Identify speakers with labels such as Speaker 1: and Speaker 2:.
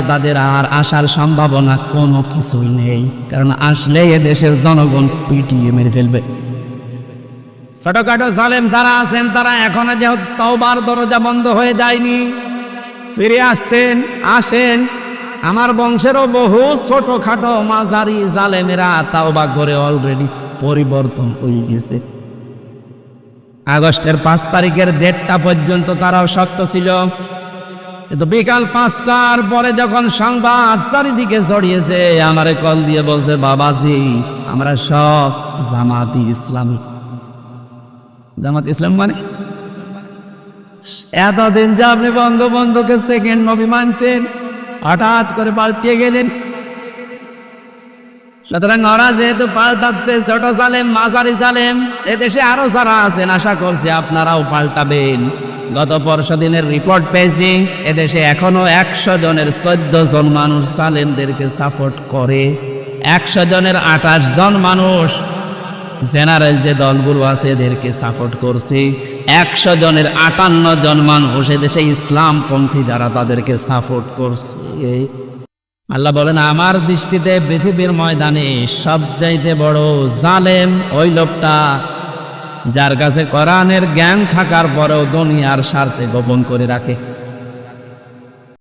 Speaker 1: তাদের আর আসার সম্ভাবনা কোনো কিছুই নেই, কারণ আসলে এদেশের জনগণ পিটিয়ে মেরে ফেলবে। ছোটখাটো জালেম যারা আছেন তারা এখনো যেহেতু তওবার দরজা বন্ধ হয়ে যায়নি, ফিরে আসছেন। আসেন, আমার বংশেরও বহু ছোটখাটো মাঝারি জালেমেরা তওবা করে অলরেডি পরিবর্তন হয়ে গেছে। আগস্টের 5 তারিখের ডেটটা পর্যন্ত তারাও শক্ত ছিল, কিন্তু বিকাল 5টার পরে যখন সংবাদ চারিদিকে ছড়িয়েছে, আমারে কল দিয়ে বলছে, বাবাজি আমরা সব জামাতি ইসলামী। জামাত ইসলাম মানে এতদিন যে আপনি বঙ্গবন্ধুকে সেকেন্ড নবী মানতেন, হঠাৎ করে পাল্টিয়ে গেলেন। সুতরাং ওরা যেহেতু পাল্টাচ্ছে, ছোট জালেম মাঝারি জালেম, এদেশে আরো যারা আছেন আশা করছি আপনারাও পাল্টাবেন। গত পরশু দিনের রিপোর্ট পেয়েছি, এদেশে এখনো 100 জনের 14 জন মানুষ জালেমদেরকে সাপোর্ট করে। 100 জনের 28 জন মানুষ জেনারেল যে দলগুলো আছে এদেরকে সাপোর্ট করছে। 100 জনের 58 জন মানুষ এদেশে ইসলামপন্থী যারা তাদেরকে সাপোর্ট করছে। আল্লাহ বলেন, আমার দৃষ্টিতে পৃথিবীর ময়দানে সবচাইতে বড় জালেম ওই লোকটা যার কাছে কোরআনের জ্ঞান থাকার পরেও দুনিয়ার স্বার্থে গোপন করে রাখে।